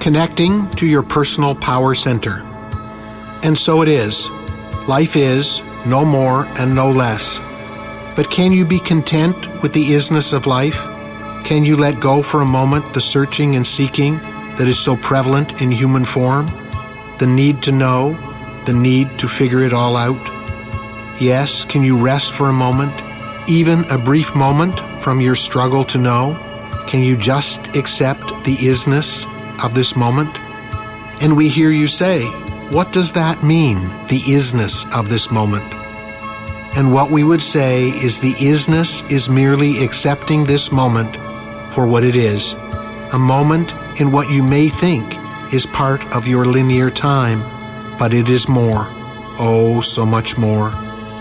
connecting to your personal power center. And so it is. Life is, no more and no less. But can you be content with the isness of life? Can you let go for a moment the searching and seeking that is so prevalent in human form? The need to know, the need to figure it all out? Yes, can you rest for a moment, even a brief moment from your struggle to know? Can you just accept the isness of this moment? And we hear you say, what does that mean, the isness of this moment? And what we would say is the isness is merely accepting this moment for what it is, a moment in what you may think is part of your linear time, but it is more, oh, so much more.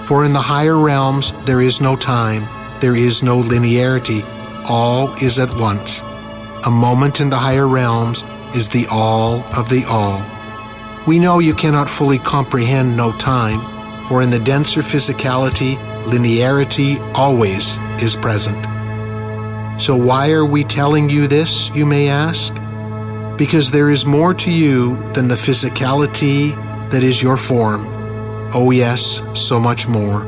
For in the higher realms there is no time, there is no linearity, all is at once. A moment in the higher realms is the all of the all. We know you cannot fully comprehend no time, for in the denser physicality, linearity always is present. So why are we telling you this, you may ask? Because there is more to you than the physicality that is your form. Oh yes, so much more.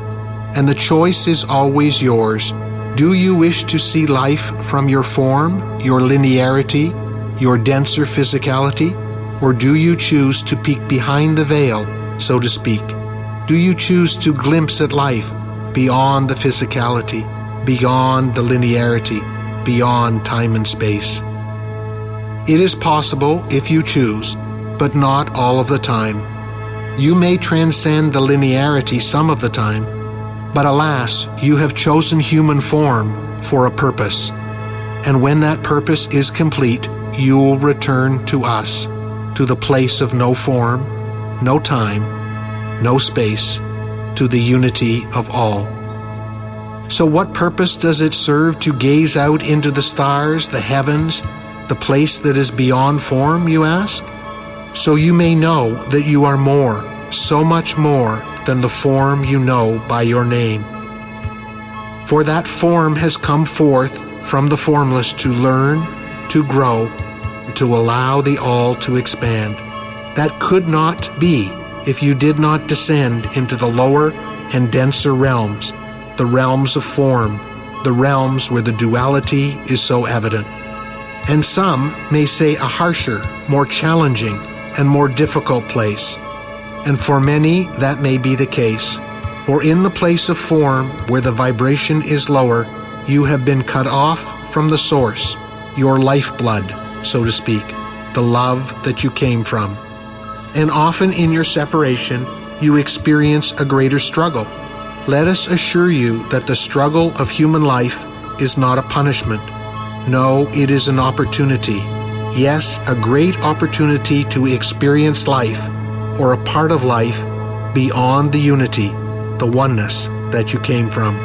And the choice is always yours. Do you wish to see life from your form, your linearity, your denser physicality? Or do you choose to peek behind the veil, so to speak? Do you choose to glimpse at life beyond the physicality, beyond the linearity, beyond time and space? It is possible if you choose, but not all of the time. You may transcend the linearity some of the time, but alas, you have chosen human form for a purpose. And when that purpose is complete, you will return to us, to the place of no form, no time, no space, to the unity of all. So what purpose does it serve to gaze out into the stars, the heavens, the place that is beyond form, you ask? So you may know that you are more, so much more than the form you know by your name. For that form has come forth from the formless to learn, to grow, to allow the all to expand. That could not be if you did not descend into the lower and denser realms, the realms of form, the realms where the duality is so evident. And some may say a harsher, more challenging, and more difficult place. And for many, that may be the case. For in the place of form, where the vibration is lower, you have been cut off from the source, your lifeblood, so to speak, the love that you came from. And often in your separation, you experience a greater struggle. Let us assure you that the struggle of human life is not a punishment. No, it is an opportunity. Yes, a great opportunity to experience life, or a part of life, beyond the unity, the oneness that you came from.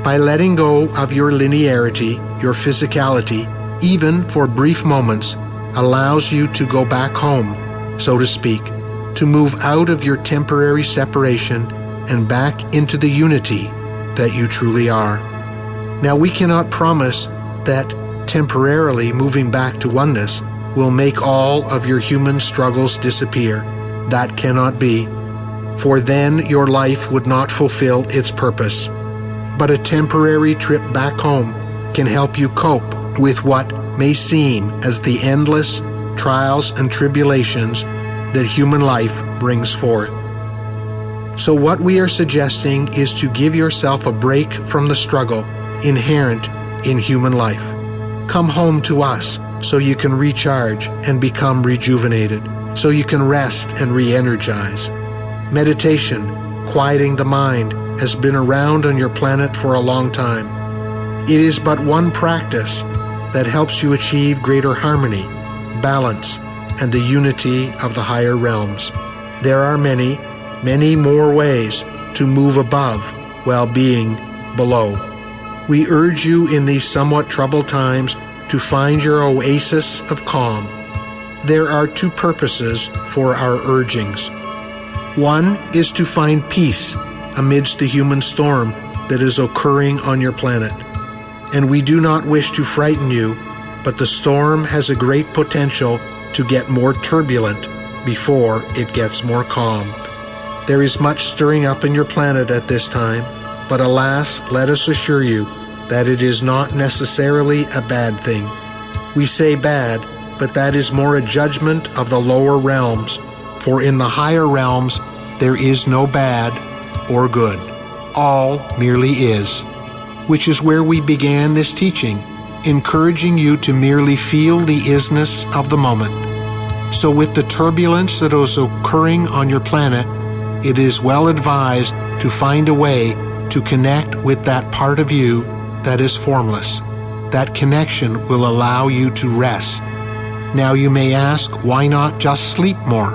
By letting go of your linearity, your physicality, even for brief moments, allows you to go back home, so to speak, to move out of your temporary separation and back into the unity that you truly are. Now, we cannot promise that temporarily moving back to oneness will make all of your human struggles disappear. That cannot be, for then your life would not fulfill its purpose. But a temporary trip back home can help you cope with what may seem as the endless trials and tribulations that human life brings forth. So what we are suggesting is to give yourself a break from the struggle inherent in human life. Come home to us so you can recharge and become rejuvenated, so you can rest and re-energize. Meditation, quieting the mind, has been around on your planet for a long time. It is but one practice that helps you achieve greater harmony, balance, and the unity of the higher realms. There are many, many more ways to move above while being below. We urge you in these somewhat troubled times to find your oasis of calm. There are two purposes for our urgings. One is to find peace amidst the human storm that is occurring on your planet. And we do not wish to frighten you, but the storm has a great potential to get more turbulent before it gets more calm. There is much stirring up in your planet at this time, but alas, let us assure you that it is not necessarily a bad thing. We say bad, but that is more a judgment of the lower realms, for in the higher realms there is no bad or good. All merely is, which is where we began this teaching, encouraging you to merely feel the isness of the moment. So with the turbulence that is occurring on your planet, it is well advised to find a way to connect with that part of you that is formless. That connection will allow you to rest. Now you may ask, why not just sleep more?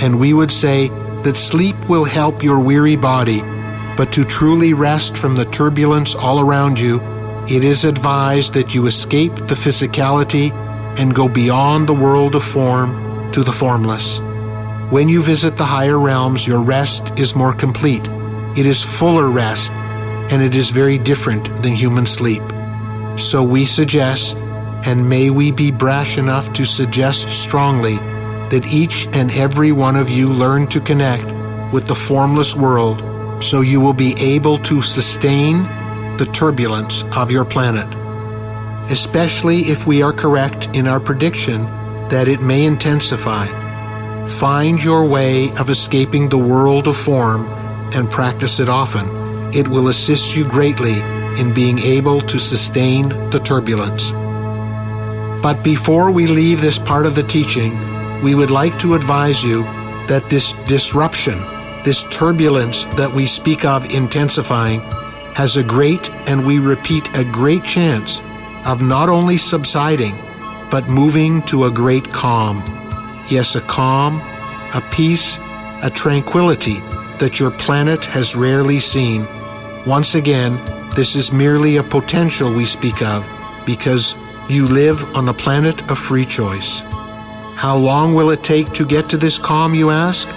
And we would say that sleep will help your weary body, but to truly rest from the turbulence all around you, it is advised that you escape the physicality and go beyond the world of form to the formless. When you visit the higher realms, your rest is more complete. It is fuller rest, and it is very different than human sleep. So we suggest, and may we be brash enough to suggest strongly, that each and every one of you learn to connect with the formless world so you will be able to sustain the turbulence of your planet. Especially if we are correct in our prediction that it may intensify. Find your way of escaping the world of form and practice it often. It will assist you greatly in being able to sustain the turbulence. But before we leave this part of the teaching, we would like to advise you that this disruption, this turbulence that we speak of intensifying, has a great, and we repeat, a great chance of not only subsiding, but moving to a great calm. Yes, a calm, a peace, a tranquility that your planet has rarely seen. Once again, this is merely a potential we speak of, because you live on the planet of free choice. How long will it take to get to this calm, you ask?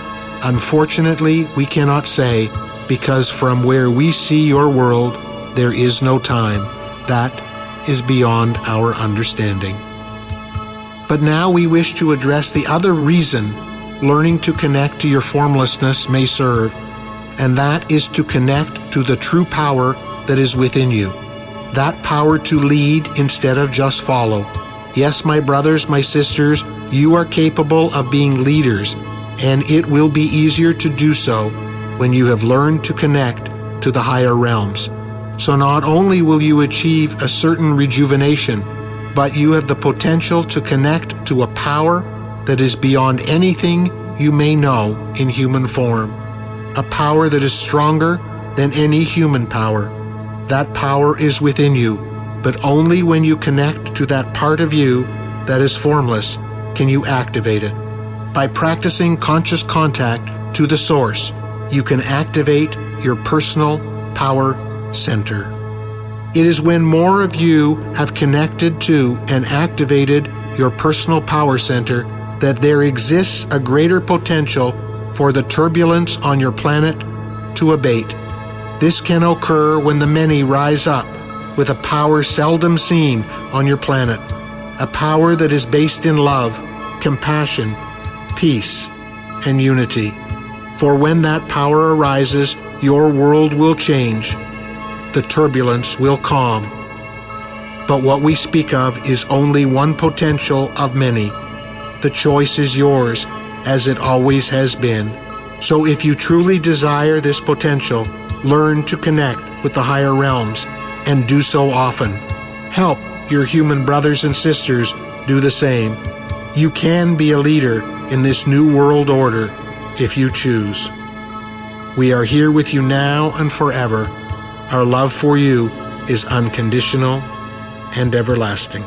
Unfortunately, we cannot say, because from where we see your world, there is no time. That is beyond our understanding. But now we wish to address the other reason learning to connect to your formlessness may serve, and that is to connect to the true power that is within you. That power to lead instead of just follow. Yes, my brothers, my sisters, you are capable of being leaders, and it will be easier to do so when you have learned to connect to the higher realms. So not only will you achieve a certain rejuvenation, but you have the potential to connect to a power that is beyond anything you may know in human form. A power that is stronger than any human power. That power is within you, but only when you connect to that part of you that is formless can you activate it. By practicing conscious contact to the source, you can activate your personal power center. It is when more of you have connected to and activated your personal power center that there exists a greater potential for the turbulence on your planet to abate. This can occur when the many rise up with a power seldom seen on your planet, a power that is based in love, compassion, peace, and unity. For when that power arises, your world will change. The turbulence will calm. But what we speak of is only one potential of many. The choice is yours, as it always has been. So if you truly desire this potential, learn to connect with the higher realms, and do so often. Help your human brothers and sisters do the same. You can be a leader in this new world order if you choose. We are here with you now and forever. Our love for you is unconditional and everlasting.